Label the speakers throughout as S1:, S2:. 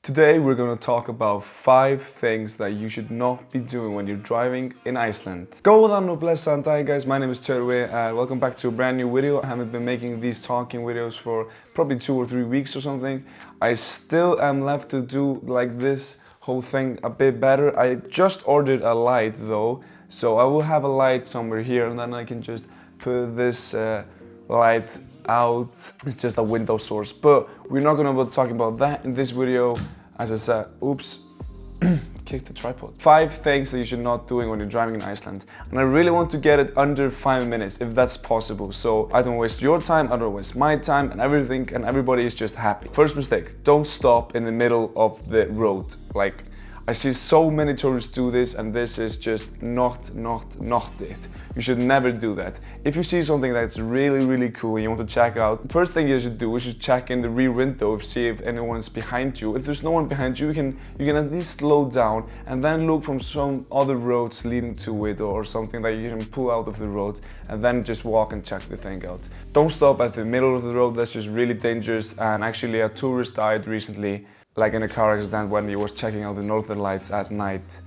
S1: Today we're going to talk about 5 things that you should not be doing when you're driving in Iceland. Góðan og blessaðan dag, guys. My name is Törvi and welcome back to a brand new video. I haven't been making these talking videos for probably 2 or 3 weeks or something. I still am left to do like this whole thing a bit better. I just ordered a light though, so I will have a light somewhere here and then I can just put this light out. It's just a window source, but we're not gonna be talking about that in this video. As I said, oops, kicked the tripod. 5 things that you should not doing when you're driving in Iceland. And I really want to get it under 5 minutes if that's possible. So I don't waste your time, I don't waste my time and everything, and everybody is just happy. First mistake, don't stop in the middle of the road. Like, I see so many tourists do this and this is just not it. You should never do that. If you see something that's really cool and you want to check out, first thing you should do is just check in the rear window, see if anyone's behind you. If there's no one behind you, you can at least slow down and then look from some other roads leading to it or something that you can pull out of the road and then just walk and check the thing out. Don't stop at the middle of the road, that's just really dangerous. And actually a tourist died recently, like in a car accident when he was checking out the northern lights at night.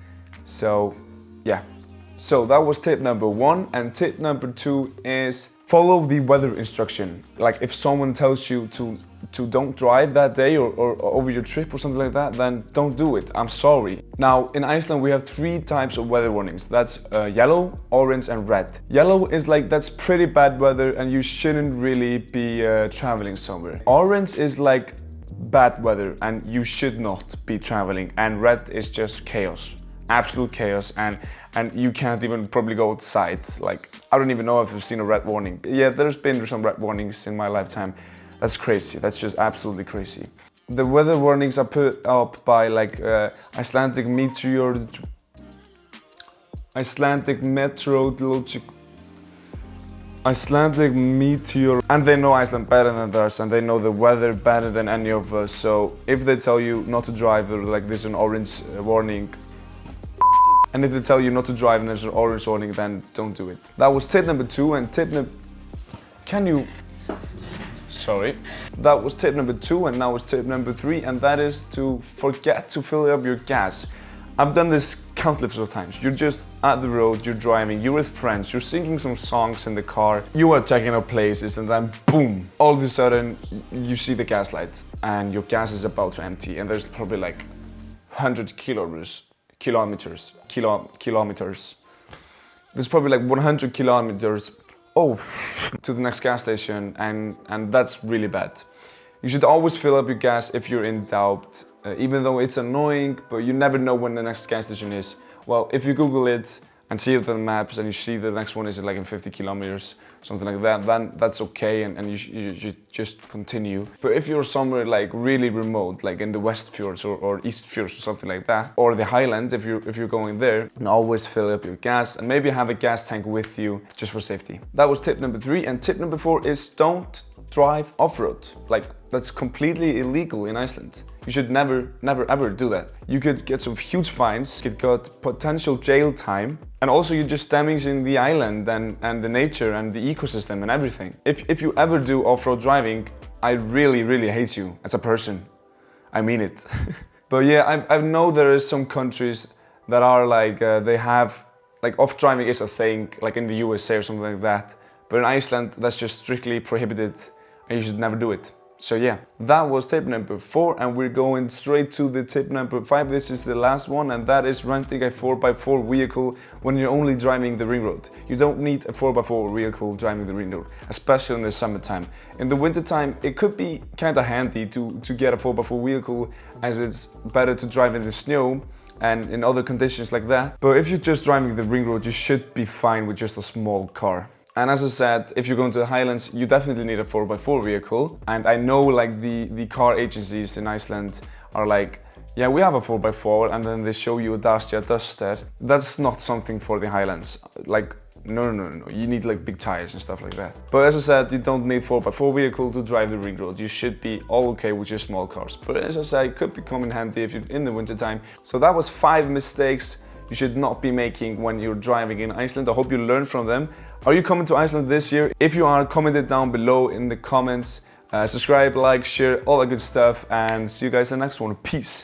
S1: So yeah. So that was tip number 1, and tip number 2 is follow the weather instruction. Like if someone tells you to don't drive that day or over your trip or something like that, then don't do it. I'm sorry. Now in Iceland we have 3 types of weather warnings. That's yellow, orange and red. Yellow is like that's pretty bad weather and you shouldn't really be traveling somewhere. Orange is like bad weather and you should not be traveling, and red is just chaos. Absolute chaos, and you can't even probably go outside. Like, I don't even know if you've seen a red warning. Yeah, there's been some red warnings in my lifetime. That's crazy, that's just absolutely crazy. The weather warnings are put up by like Icelandic meteorological, and they know Iceland better than us and they know the weather better than any of us. So if they tell you not to drive, or like there's an orange warning, and if they tell you not to drive and there's an orange warning, then don't do it. That was tip number 2, and that was tip number 2, and now is tip number 3, and that is to forget to fill up your gas. I've done this countless of times. You're just at the road, you're driving, you're with friends, you're singing some songs in the car, you are checking out places, and then boom, all of a sudden you see the gas light and your gas is about to empty, and there's probably like 100 kilometers. There's probably like 100 kilometers to the next gas station, and that's really bad. You should always fill up your gas if you're in doubt, even though it's annoying, but you never know when the next gas station is. Well, if you Google it and see it on the maps and you see the next one is like in 50 kilometers, something like that, then that's okay, and you should just continue. But if you're somewhere like really remote, like in the West Fjords or East Fjords or something like that, or the Highland, if you're going there, then always fill up your gas and maybe have a gas tank with you just for safety. That was tip number 3, and tip number 4 is don't drive off-road. Like, that's completely illegal in Iceland. You should never ever do that. You could get some huge fines, you could get potential jail time, and also you're just damaging the island and the nature and the ecosystem and everything. If you ever do off-road driving, I really hate you as a person. I mean it. But yeah, I know there is some countries that are like, they have, like off-driving is a thing, like in the USA or something like that. But in Iceland, that's just strictly prohibited and you should never do it. So yeah, that was tip number 4, and we're going straight to the tip number 5. This is the last one, and that is renting a 4x4 vehicle when you're only driving the ring road. You don't need a 4x4 vehicle driving the ring road, especially in the summertime. In the wintertime, it could be kinda handy to get a 4x4 vehicle, as it's better to drive in the snow and in other conditions like that. But if you're just driving the ring road, you should be fine with just a small car. And as I said, if you're going to the Highlands, you definitely need a 4x4 vehicle. And I know like the car agencies in Iceland are like, yeah, we have a 4x4, and then they show you a Dacia Duster. That's not something for the Highlands. Like, no. You need like big tires and stuff like that. But as I said, you don't need 4x4 vehicle to drive the ring road. You should be all okay with your small cars. But as I said, it could become in handy if you're in the wintertime. So that was 5 mistakes you should not be making when you're driving in Iceland. I hope you learned from them. Are you coming to Iceland this year? If you are, comment it down below in the comments. Subscribe, like, share, all that good stuff, and see you guys in the next one. Peace.